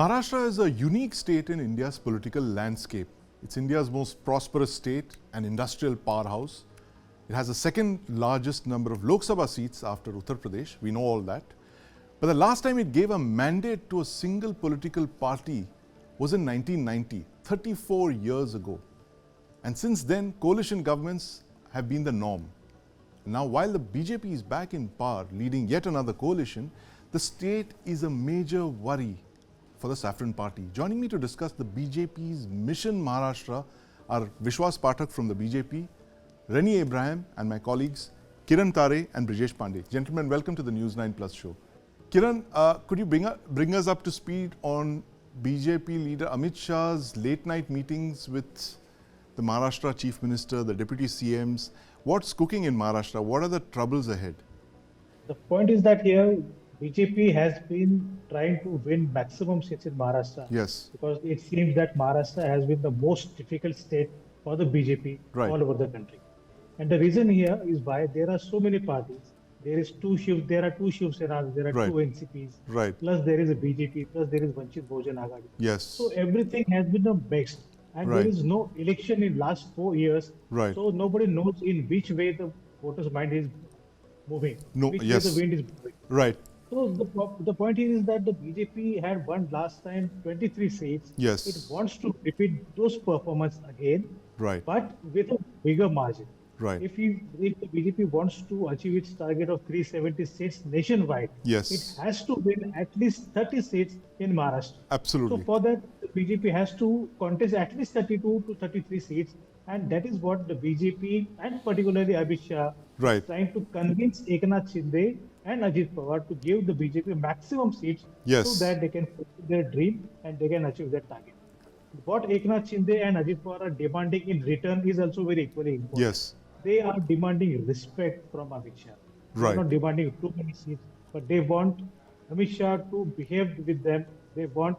Maharashtra is a unique state in India's political landscape. It's India's most prosperous state, an industrial powerhouse. It has the second largest number of Lok Sabha seats after Uttar Pradesh. We know all that. But the last time it gave a mandate to a single political party was in 1990, 34 years ago. And since then, coalition governments have been the norm. Now, while the BJP is back in power, leading yet another coalition, the state is a major worry for the Saffron Party. Joining me to discuss the BJP's Mission Maharashtra are Vishwas Pathak from the BJP, Renni Abraham, and my colleagues Kiran Tare and Brijesh Pandey. Gentlemen, welcome to the News9 Plus Show. Kiran, could you bring us up to speed on BJP leader Amit Shah's late night meetings with the Maharashtra Chief Minister, the Deputy CMs? What's cooking in Maharashtra? What are the troubles ahead? The point is that here BJP has been trying to win maximum seats in Maharashtra. Yes. Because it seems that Maharashtra has been the most difficult state for the BJP all over the country. And the reason here is why there are so many parties. There are two Shiv Senas, there are two NCPs, plus there is a BJP, plus there is Vanchit Bhujan Aghadi. Yes. So everything has been a mix. And there is no election in last 4 years. So nobody knows in which way the voters' mind is moving. Which way the wind is moving. So the point here is that the BJP had won last time 23 seats. Yes. It wants to repeat those performances again, but with a bigger margin. If the BJP wants to achieve its target of 370 seats nationwide, it has to win at least 30 seats in Maharashtra. Absolutely. So for that, the BJP has to contest at least 32 to 33 seats, and that is what the BJP and particularly Amit Shah is trying to convince Eknath Shinde and Ajit Pawar to give the BJP maximum seats so that they can fulfill their dream and they can achieve their target. What Eknath Shinde and Ajit Pawar are demanding in return is also very equally important. They are demanding respect from Amit Shah. They are not demanding too many seats, but they want Amit Shah to behave with them. They want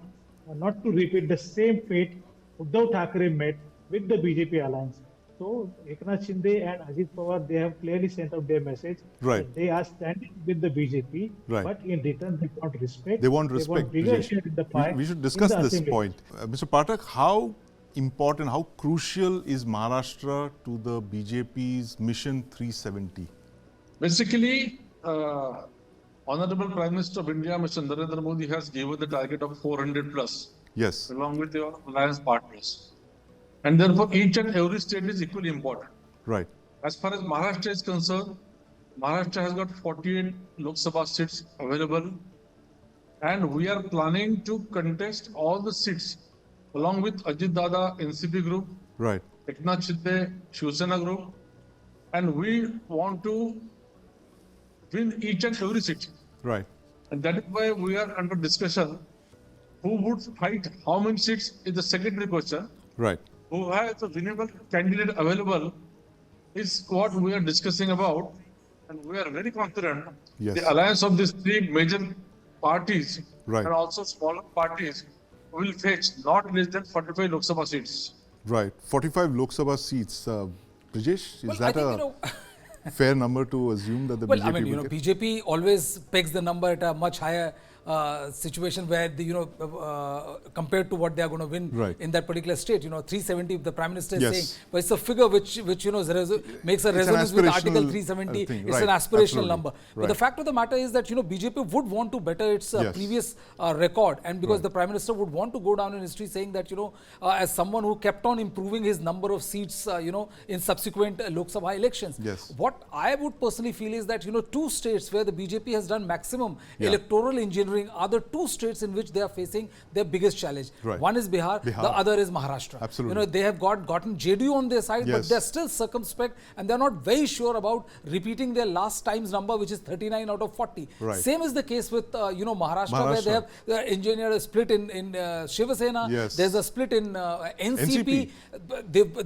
not to repeat the same fate Uddhav Thackeray met with the BJP alliance. So Eknath Shinde and Ajit Pawar, they have clearly sent out their message. That they are standing with the BJP, but in return they want respect. They want respect. Bigger share in the pie. We should discuss this point. Mr. Pathak, how important, how crucial is Maharashtra to the BJP's Mission 370? Basically, Honorable Prime Minister of India, Mr. Narendra Modi, has given the target of 400 plus. Yes. Along with your alliance partners. And therefore, each and every state is equally important. As far as Maharashtra is concerned, Maharashtra has got 48 Lok Sabha seats available. And we are planning to contest all the seats along with Ajit Dada NCP group, Eknath Shinde Shiv Sena group, and we want to win each and every seat. And that is why we are under discussion. Who would fight how many seats is the secondary question. Who has a winnable candidate available is what we are discussing about, and we are very confident the alliance of these three major parties and also smaller parties will fetch not less than 45 Lok Sabha seats. 45 Lok Sabha seats. Brijesh, is that a fair number to assume that the BJP will get? BJP always pegs the number at a much higher situation where compared to what they are going to win in that particular state, 370 the Prime Minister is saying, but it's a figure which makes a resonance with Article 370. It's an aspirational number. But the fact of the matter is that BJP would want to better its previous record, and because the Prime Minister would want to go down in history saying that as someone who kept on improving his number of seats in subsequent Lok Sabha elections. What I would personally feel is that two states where the BJP has done maximum electoral engineering are the two states in which they are facing their biggest challenge. One is Bihar, the other is Maharashtra. Absolutely. They have gotten JDU on their side, but they're still circumspect and they're not very sure about repeating their last time's number, which is 39 out of 40. Same is the case with Maharashtra, where they have engineered a split in Shiv Sena. There's a split in NCP.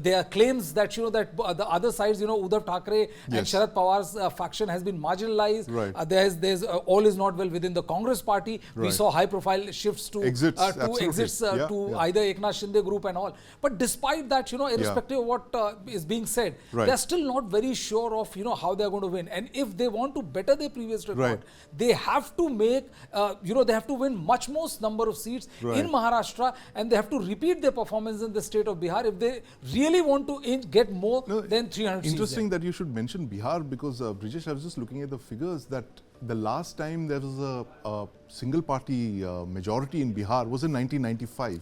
There are claims that that the other sides, Uddhav Thackeray and Sharad Pawar's faction has been marginalized. There's all is not well within the Congress party. party, we saw high-profile shifts to exits to either Eknath Shinde group and all. But despite that, irrespective of what is being said, they're still not very sure of, how they're going to win. And if they want to better their previous record, they have to make, they have to win much more number of seats in Maharashtra, and they have to repeat their performance in the state of Bihar if they really want to get more than 300 seats. Interesting that you should mention Bihar, because Brijesh, I was just looking at the figures that the last time there was a single party majority in Bihar was in 1995,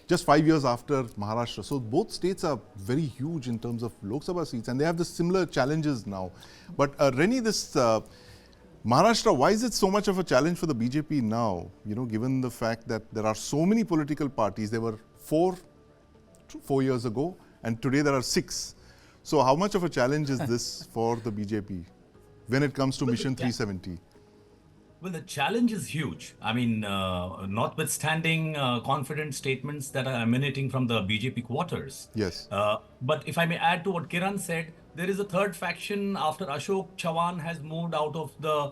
just 5 years after Maharashtra. So both states are very huge in terms of Lok Sabha seats, and they have the similar challenges now. But Renni, this Maharashtra, why is it so much of a challenge for the BJP now? Given the fact that there are so many political parties, there were 4 years ago, and today there are 6. So how much of a challenge is this for the BJP when it comes to Mission 370? Well, the challenge is huge. I mean, notwithstanding confident statements that are emanating from the BJP quarters. Yes. But if I may add to what Kiran said, there is a third faction after Ashok Chavan has moved out of the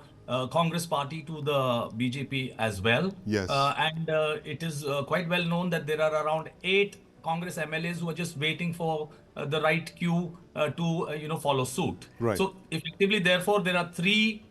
Congress party to the BJP as well. Yes. And it is quite well known that there are around 8 Congress MLAs who are just waiting for the right cue to follow suit. Right. So effectively, therefore, there are 3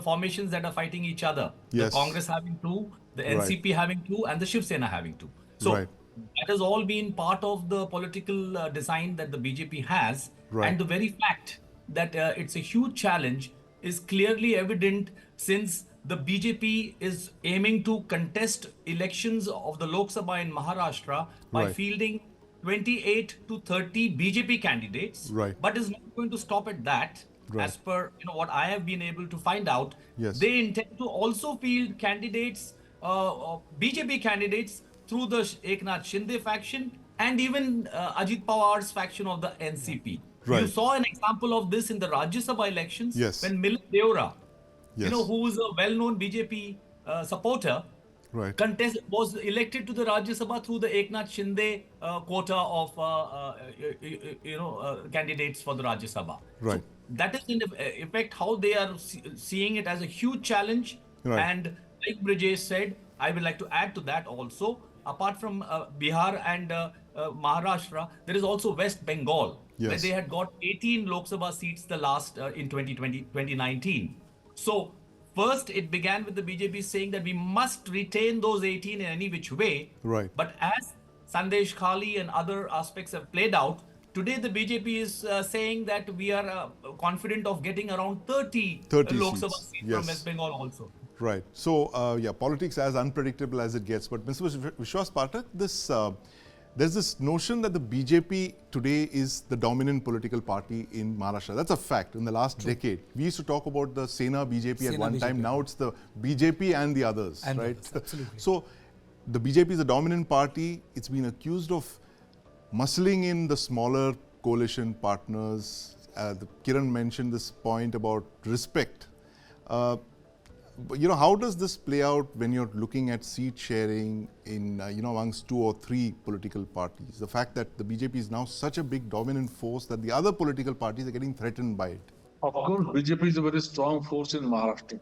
formations that are fighting each other. Yes. The Congress having 2, the NCP having 2, and the Shiv Sena having 2. So that has all been part of the political design that the BJP has. And the very fact that it's a huge challenge is clearly evident, since the BJP is aiming to contest elections of the Lok Sabha in Maharashtra by fielding 28 to 30 BJP candidates, but is not going to stop at that. As per what I have been able to find out, they intend to also field candidates, BJP candidates, through the Eknath Shinde faction and even Ajit Pawar's faction of the NCP. You saw an example of this in the Rajya Sabha elections when Milind Deora, who is a well-known BJP supporter, was elected to the Rajya Sabha through the Eknath Shinde quota of candidates for the Rajya Sabha. So that is in effect how they are seeing it as a huge challenge. And like Brijesh said, I would like to add to that also, apart from Bihar and Maharashtra, there is also West Bengal, where they had got 18 Lok Sabha seats the last in 2019. So first, it began with the BJP saying that we must retain those 18 in any which way. But as Sandesh Khali and other aspects have played out, today the BJP is saying that we are confident of getting around 30 Lok Sabha seats from West Bengal also. So, politics as unpredictable as it gets. But Mr. Vishwas Pathak, there's this notion that the BJP today is the dominant political party in Maharashtra. That's a fact. In the last decade, we used to talk about the Sena BJP at one time. Now it's the BJP and the others, right? Absolutely. So the BJP is a dominant party. It's been accused of muscling in the smaller coalition partners. Kiran mentioned this point about respect. How does this play out when you're looking at seat sharing in, amongst 2 or 3 political parties? The fact that the BJP is now such a big dominant force that the other political parties are getting threatened by it. Of course, BJP is a very strong force in Maharashtra.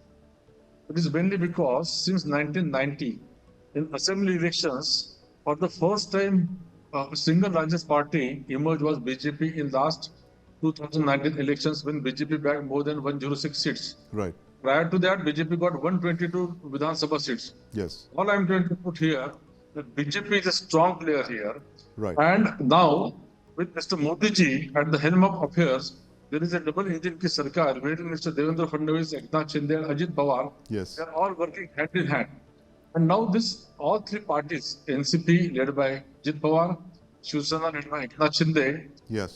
It is mainly because since 1990, in assembly elections, for the first time, a single largest party emerged was BJP in last 2019 elections, when BJP bagged more than 106 seats. Prior to that, BJP got 122 Vidhan Sabha seats. All I am trying to put here, that BJP is a strong player here. And now, with Mr. Modi ji at the helm of affairs, there is a double engine ki sarkar, wherein Mr. Devendra Fadnavis, Eknath Shinde and Ajit Pawar, they are all working hand in hand. And now all 3 parties, NCP led by Ajit Pawar, Shiv Sena led by Eknath Shinde,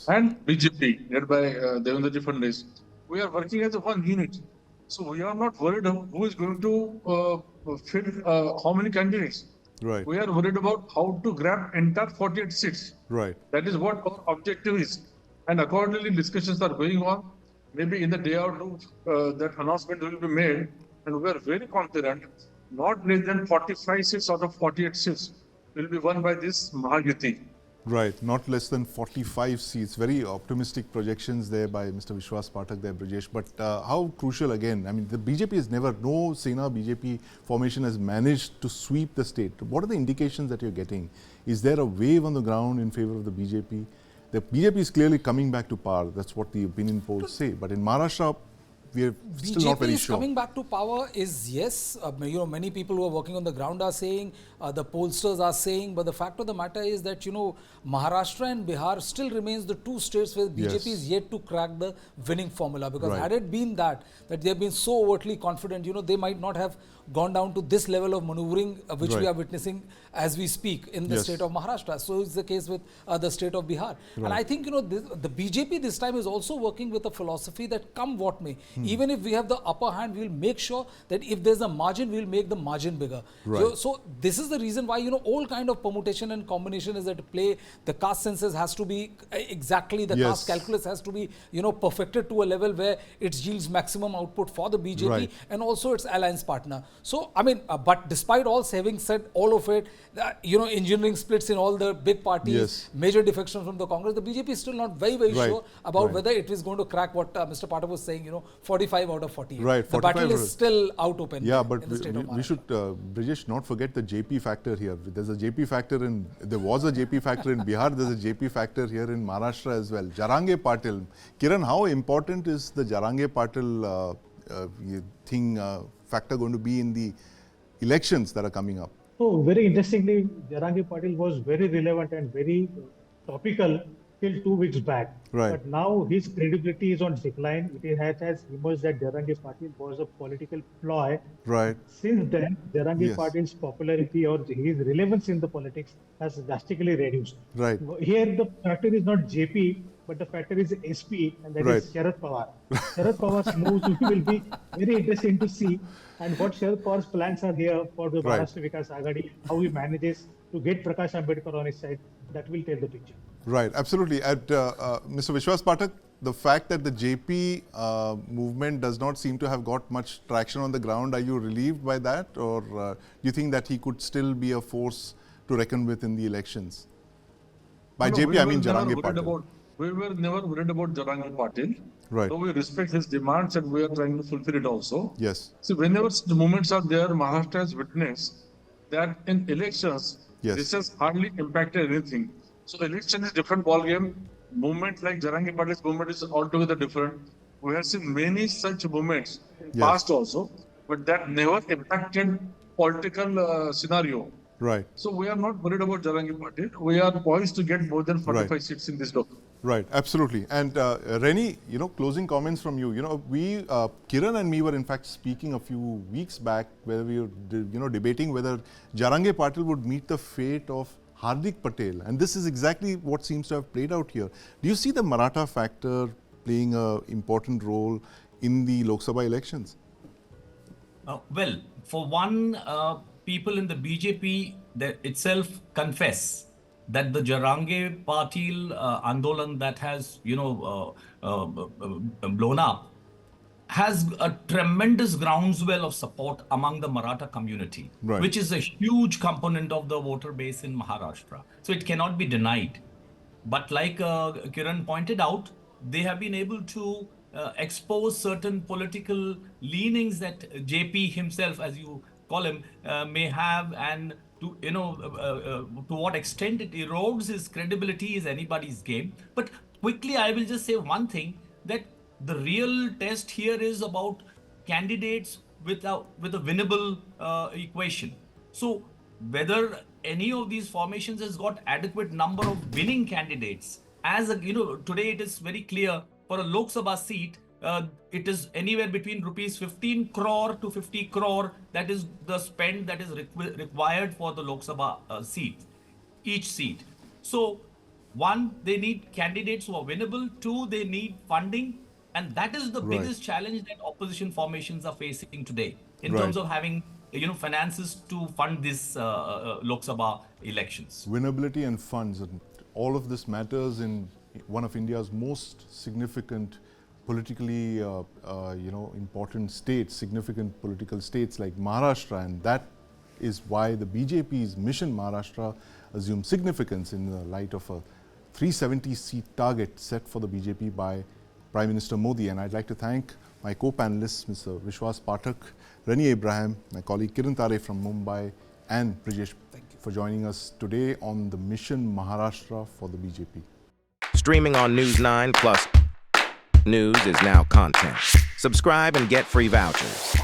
and BJP led by Devendra Fadnavis, we are working as one unit. So we are not worried about who is going to fill how many candidates. We are worried about how to grab entire 48 seats. That is what our objective is. And accordingly, discussions are going on. Maybe in the day or two, that announcement will be made. And we are very confident, not less than 45 seats out of 48 seats will be won by this Mahayuti. Right, not less than 45 seats. Very optimistic projections there by Mr. Vishwas Pathak there, Brijesh. But how crucial again? I mean, the BJP has never, no Sena BJP formation has managed to sweep the state. What are the indications that you're getting? Is there a wave on the ground in favor of the BJP? The BJP is clearly coming back to power. That's what the opinion polls say. But in Maharashtra, we're still not very sure. Coming back to power is yes. Many people who are working on the ground are saying, the pollsters are saying, but the fact of the matter is that, Maharashtra and Bihar still remains the two states where BJP is yet to crack the winning formula. Because had it been that they have been so overtly confident, they might not have gone down to this level of maneuvering, which we are witnessing as we speak in the state of Maharashtra. So it's the case with the state of Bihar. And I think, the BJP this time is also working with a philosophy that come what may, even if we have the upper hand, we'll make sure that if there's a margin, we'll make the margin bigger. So this is the reason why, all kind of permutation and combination is at play. The caste census has to be exactly, the caste calculus has to be, perfected to a level where it yields maximum output for the BJP and also its alliance partner. So, I mean, but despite all having said all of it, engineering splits in all the big parties, major defections from the Congress, the BJP is still not very sure about whether it is going to crack what Mr. Pathak was saying, 45 out of 48. Right. The battle is still out open. Yeah, but we should, Brijesh, not forget the JP factor here. There's a JP factor there was a JP factor in Bihar, there's a JP factor here in Maharashtra as well. Jarange Patil. Kiran, how important is the Jarange Patil factor going to be in the elections that are coming up? So, very interestingly, Jarange Patil was very relevant and very topical till 2 weeks back. But now his credibility is on decline. It has emerged that Jarange Patil was a political ploy. Since then, Jarange Patil's popularity or his relevance in the politics has drastically reduced. Here, the factor is not JP, but the factor is SP, and that is Sharad Pawar. Sharad Pawar's moves will be very interesting to see, and what Sharad Pawar's plans are here for the Maharashtra Vikas Aghadi, how he manages to get Prakash Ambedkar on his side, that will tell the picture. Right, absolutely. Mr. Vishwas Pathak, the fact that the JP movement does not seem to have got much traction on the ground, are you relieved by that, or do you think that he could still be a force to reckon with in the elections? By JP, I mean Jarange Patil. We were never worried about Jarange Patil. So we respect his demands and we are trying to fulfill it also. So whenever the movements are there, Maharashtra has witnessed that in elections, this has hardly impacted anything. So election is different ballgame. Movement like Jarange Patil's movement is altogether different. We have seen many such movements in past also, but that never impacted political scenario. So we are not worried about Jarange Patil. We are poised to get more than 45 seats in this document. Right, absolutely. And Renni, closing comments from you. Kiran and me were in fact speaking a few weeks back where we were, debating whether Jarange Patil would meet the fate of Hardik Patel. And this is exactly what seems to have played out here. Do you see the Maratha factor playing an important role in the Lok Sabha elections? Well, for one, people in the BJP itself confess that the Jarange Patil Andolan that has, blown up has a tremendous groundswell of support among the Maratha community, which is a huge component of the voter base in Maharashtra. So it cannot be denied. But like Kiran pointed out, they have been able to expose certain political leanings that JP himself, as you call him, may have, and to what extent it erodes his credibility is anybody's game. But quickly, I will just say one thing, that the real test here is about candidates with a winnable equation. So whether any of these formations has got adequate number of winning candidates, as today it is very clear for a Lok Sabha seat, it is anywhere between rupees 15 crore to 50 crore. That is the spend that is required for the Lok Sabha seat, each seat. So, one, they need candidates who are winnable. Two, they need funding. And that is the biggest challenge that opposition formations are facing today in terms of having finances to fund this Lok Sabha elections. Winnability and funds, and all of this matters in one of India's most significant politically important states, significant political states like Maharashtra, and that is why the BJP's Mission Maharashtra assume significance in the light of a 370-seat target set for the BJP by Prime Minister Modi. And I'd like to thank my co-panelists, Mr. Vishwas Pathak, Renni Abraham, my colleague Kiran Tare from Mumbai, and Brijesh for joining us today on the Mission Maharashtra for the BJP. Streaming on News9 Plus. News is now content. Subscribe and get free vouchers.